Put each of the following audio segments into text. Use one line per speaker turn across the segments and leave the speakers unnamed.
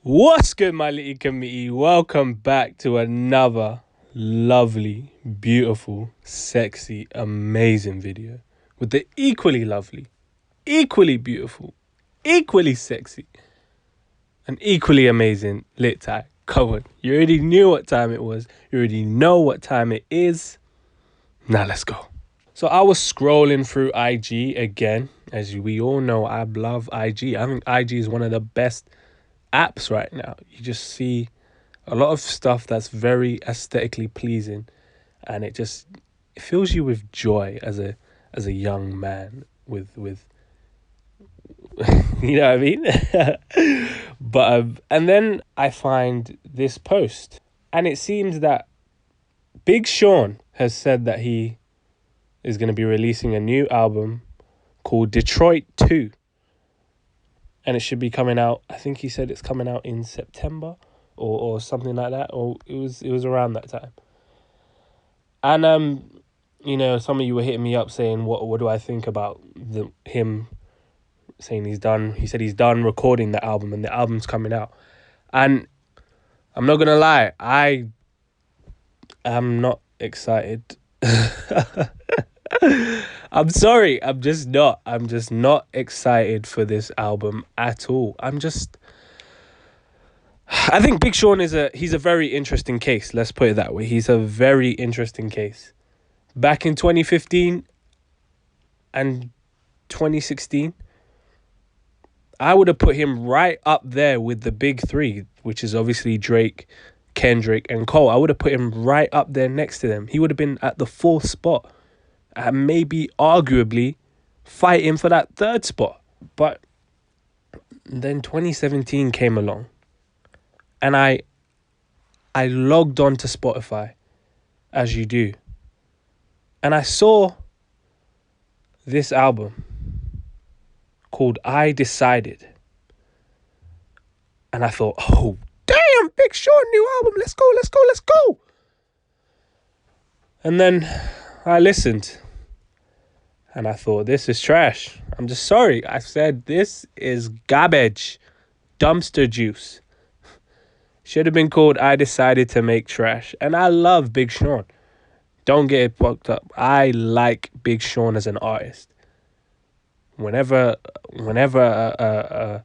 What's good, my little committee? Welcome back to another lovely, beautiful, sexy, amazing video with the equally lovely, equally beautiful, equally sexy, and equally amazing lit tie. Come on, you already knew what time it was. You already know what time it is. Now let's go. So I was scrolling through IG again. As we all know, I love IG. I think IG is one of the best apps right now. You just see a lot of stuff that's very aesthetically pleasing, and it fills you with joy as a young man with you know what I mean. But and then I find this post, and it seems that Big Sean has said that he is going to be releasing a new album called Detroit 2, and it should be coming out. I think he said it's coming out in September or something like that, or it was around that time. And some of you were hitting me up saying what do I think about him saying he's done. He said he's done recording the album and the album's coming out. And I'm not gonna lie, I am not excited. I'm sorry, I'm just not excited for this album at all. I think Big Sean he's a very interesting case. Let's put it that way. He's a very interesting case. Back in 2015 and 2016, I would have put him right up there with the big three, which is obviously Drake, Kendrick, and Cole. I would have put him right up there next to them. He would have been at the fourth spot, and maybe arguably fighting for that third spot. But then 2017 came along, and I logged on to Spotify, as you do, and I saw this album called I Decided. And I thought, oh, damn, Big Sean, new album. Let's go. And then I listened, and I thought, this is trash. I'm just sorry. I said, this is garbage. Dumpster juice. Should have been called I Decided to Make Trash. And I love Big Sean. Don't get it fucked up. I like Big Sean as an artist. Whenever a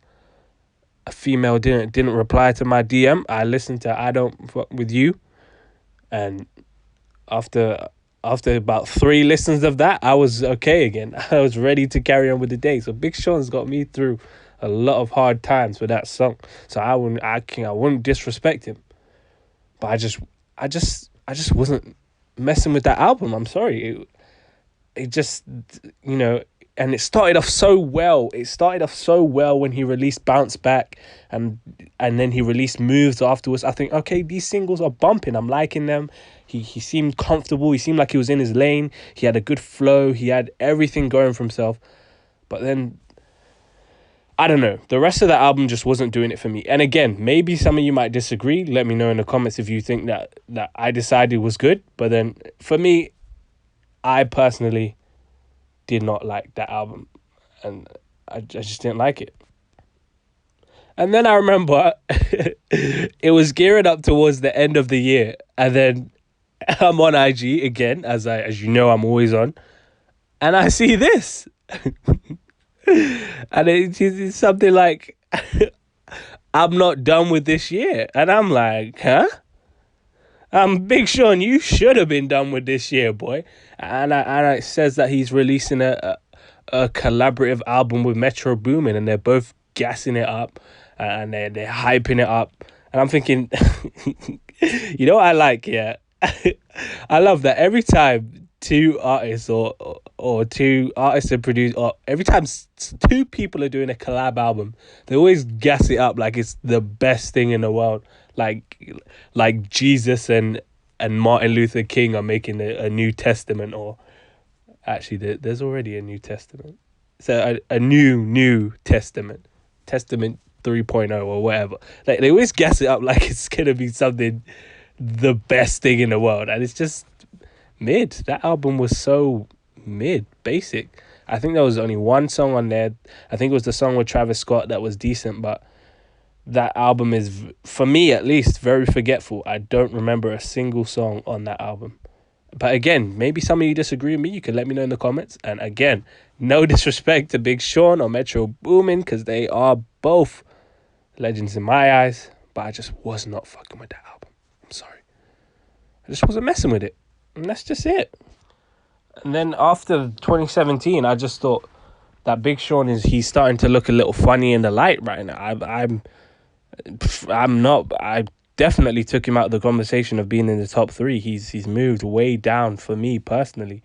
female didn't reply to my DM, I listened to I Don't Fuck With You. And after about 3 listens of that, I was okay again. I was ready to carry on with the day. So Big Sean's got me through a lot of hard times with that song. So I wouldn't disrespect him. But I just wasn't messing with that album. I'm sorry. It just, and it started off so well. It started off so well when he released Bounce Back, and then he released Moves afterwards. I think, okay, these singles are bumping. I'm liking them. He seemed comfortable. He seemed like he was in his lane. He had a good flow. He had everything going for himself. But then, I don't know. The rest of the album just wasn't doing it for me. And again, maybe some of you might disagree. Let me know in the comments if you think that I Decided was good. But then, for me, I personally did not like that album, and I just didn't like it. And then I remember it was gearing up towards the end of the year, and then I'm on IG again, as you know I'm always on, and I see this, and it's something like, I'm not done with this year, and I'm like, huh? Big Sean, you should have been done with this year, boy. And it says that he's releasing a collaborative album with Metro Boomin, and they're both gassing it up, and they're hyping it up. And I'm thinking, you know what I like, yeah? I love that every time two artists or two artists and produce, or every time two people are doing a collab album, they always gas it up like it's the best thing in the world. Like Jesus and Martin Luther King are making a New Testament, or actually there's already a New Testament. So a new Testament 3.0 or whatever. Like, they always gas it up like it's gonna be something, the best thing in the world, and it's just mid. That album was so mid, basic. I think there was only one song on there. I think it was the song with Travis Scott that was decent, but that album is, for me at least, very forgetful. I don't remember a single song on that album. But again, maybe some of you disagree with me. You can let me know in the comments. And again, no disrespect to Big Sean or Metro Boomin, because they are both legends in my eyes. But I just was not fucking with that album. I'm sorry. I just wasn't messing with it. And that's just it. And then after 2017, I just thought that Big Sean he's starting to look a little funny in the light right now. I'm not. I definitely took him out of the conversation of being in the top three. He's moved way down for me personally.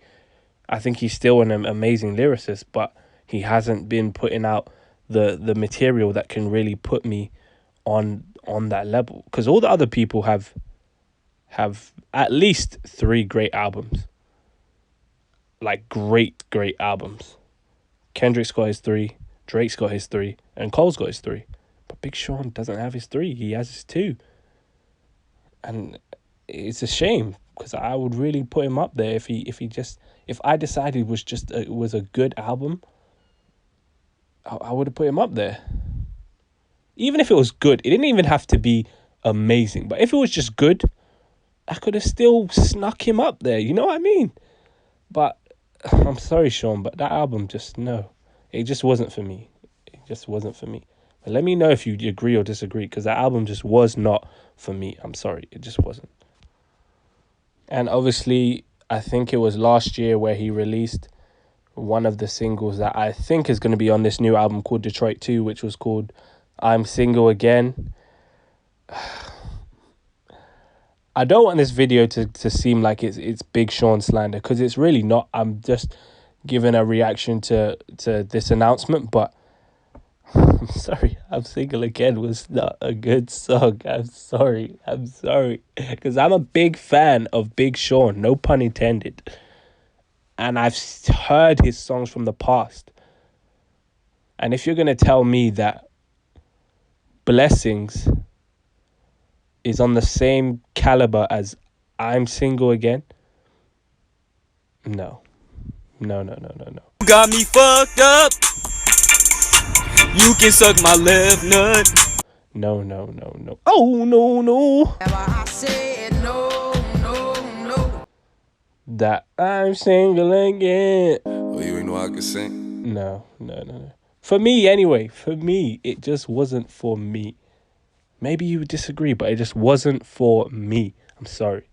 I think he's still an amazing lyricist, but he hasn't been putting out the material that can really put me on that level. Because all the other people have at least 3 great albums, like great albums. Kendrick's got his 3, Drake's got his 3, and Cole's got his 3. But Big Sean doesn't have his 3. He has his 2. And it's a shame, because I would really put him up there if I decided it was a good album. I would have put him up there. Even if it was good, it didn't even have to be amazing. But if it was just good, I could have still snuck him up there. You know what I mean? But I'm sorry, Sean, but that album it just wasn't for me. It just wasn't for me. But let me know if you agree or disagree, because that album just was not for me. I'm sorry, it just wasn't. And obviously, I think it was last year where he released one of the singles that I think is going to be on this new album called Detroit 2, which was called I'm Single Again. I don't want this video to seem like it's Big Sean slander, because it's really not. I'm just giving a reaction to this announcement, but I'm sorry, I'm Single Again was not a good song. I'm sorry, because I'm a big fan of Big Sean, no pun intended, and I've heard his songs from the past. And if you're going to tell me that Blessings is on the same caliber as I'm Single Again, no.
You got me fucked up. You can suck my left nut.
No. Oh, no.
I said no.
That I'm Single Again.
Oh, you ain't know I could sing?
No. For me, anyway. For me, it just wasn't for me. Maybe you would disagree, but it just wasn't for me. I'm sorry.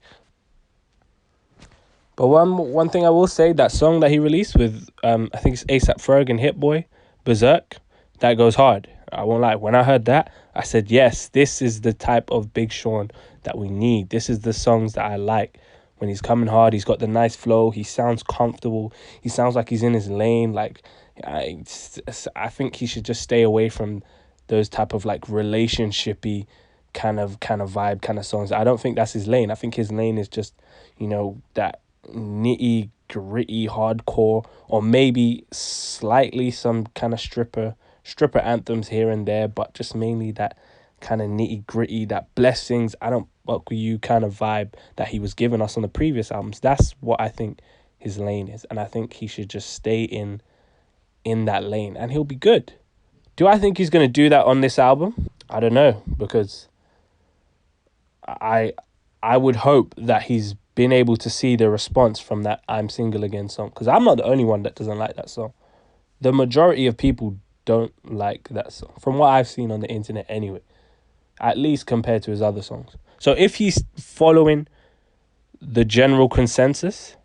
But one thing I will say, that song that he released with, I think it's A$AP Ferg and Hit Boy, Berserk, that goes hard. I won't lie. When I heard that, I said, yes, this is the type of Big Sean that we need. This is the songs that I like. When he's coming hard, he's got the nice flow. He sounds comfortable. He sounds like he's in his lane. Like, I think he should just stay away from those type of like relationshipy kind of vibe kind of songs. I don't think that's his lane. I think his lane is just, that nitty gritty hardcore, or maybe slightly some kind of stripper anthems here and there, but just mainly that kind of nitty gritty, that Blessings, I don't fuck with you kind of vibe that he was giving us on the previous albums. That's what I think his lane is, and I think he should just stay in that lane and he'll be good. Do I think he's going to do that on this album? I don't know, because I would hope that he's been able to see the response from that I'm Single Again song, because I'm not the only one that doesn't like that song. The majority of people don't like that song, from what I've seen on the internet anyway, at least compared to his other songs. So if he's following the general consensus,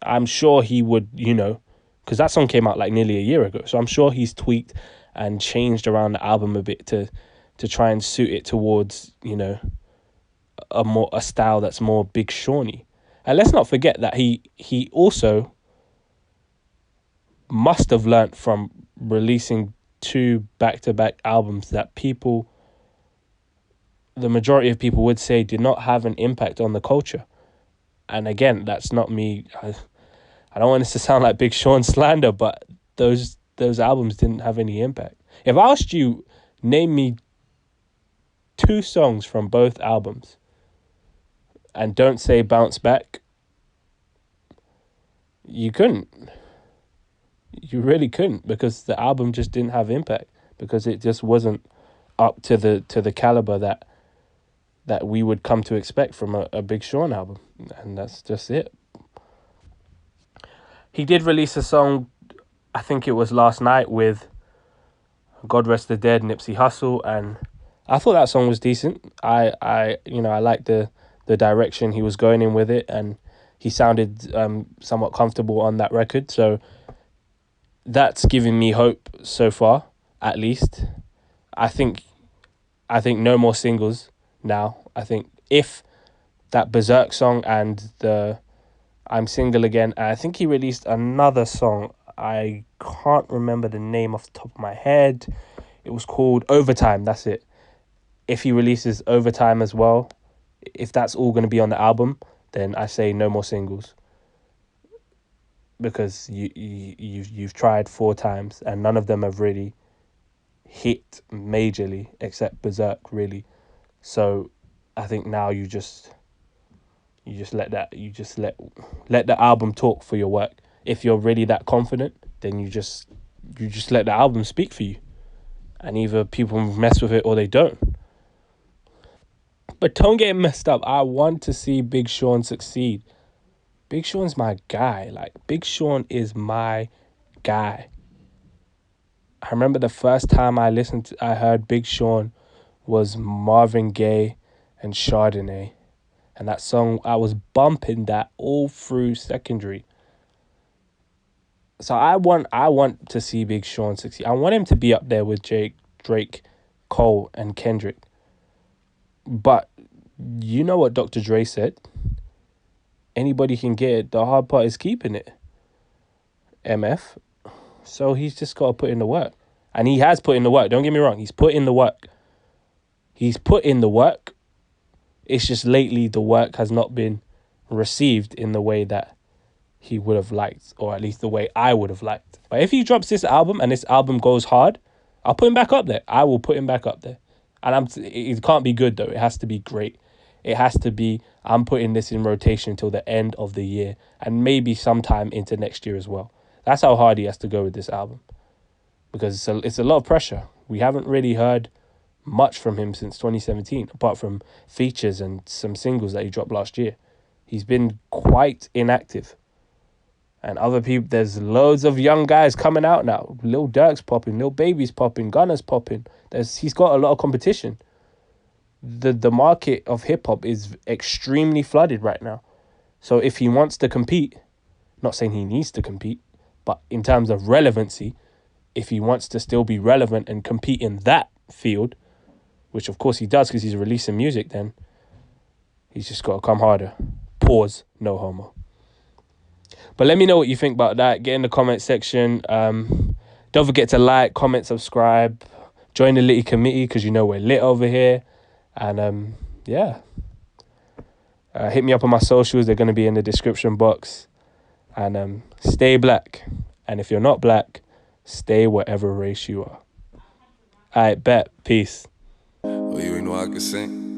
I'm sure he would, because that song came out like nearly a year ago, so I'm sure he's tweaked and changed around the album a bit to try and suit it towards, a style that's more Big Sean-y. And let's not forget that he also must have learnt from releasing 2 back-to-back albums that the majority of people would say did not have an impact on the culture. And again, that's not me. I don't want this to sound like Big Sean slander, but those albums didn't have any impact. If I asked you, name me 2 songs from both albums, and don't say Bounce Back, you couldn't. You really couldn't, because the album just didn't have impact, because it just wasn't up to the caliber that we would come to expect from a Big Sean album, and that's just it. He did release a song, I think it was last night, with God Rest the Dead, Nipsey Hussle, and I thought that song was decent. I liked the direction he was going in with it, and he sounded somewhat comfortable on that record. So that's giving me hope so far, at least. I think no more singles now. I think if that Berserk song and the I'm Single Again, and I think he released another song. I can't remember the name off the top of my head. It was called Overtime, that's it. If he releases Overtime as well, if that's all going to be on the album, then I say no more singles. Because you've tried 4 times and none of them have really hit majorly, except Berserk, really. So I think now you just let the album talk for your work. If you're really that confident, then you just let the album speak for you, and either people mess with it or they don't. But don't get messed up. I want to see Big Sean succeed. Big Sean's my guy. Like, Big Sean is my guy. I remember the first time I heard Big Sean was Marvin Gaye and Chardonnay. And that song, I was bumping that all through secondary. So I want to see Big Sean succeed. I want him to be up there with Drake, Cole, and Kendrick. But you know what Dr. Dre said? Anybody can get it. The hard part is keeping it. MF. So he's just got to put in the work. And he has put in the work. Don't get me wrong. He's put in the work. It's just lately the work has not been received in the way that he would have liked, or at least the way I would have liked. But if he drops this album and this album goes hard, I'll put him back up there. I will put him back up there. And it can't be good, though. It has to be great. It has to be, I'm putting this in rotation until the end of the year and maybe sometime into next year as well. That's how hard he has to go with this album, because it's a lot of pressure. We haven't really heard much from him since 2017, apart from features and some singles that he dropped last year. He's been quite inactive. And other people, there's loads of young guys coming out now. Lil Durk's popping, Lil Baby's popping, Gunna's popping. He's got a lot of competition. The market of hip-hop is extremely flooded right now. So if he wants to compete, not saying he needs to compete, but in terms of relevancy, if he wants to still be relevant and compete in that field, which of course he does because he's releasing music, then he's just got to come harder. Pause, no homo. But let me know what you think about that. Get in the comment section. Don't forget to like, comment, subscribe. Join the Litty committee because you know we're lit over here. And hit me up on my socials. They're going to be in the description box. And stay black. And if you're not black, stay whatever race you are. All right, bet. Peace.
Oh, you ain't know I could sing?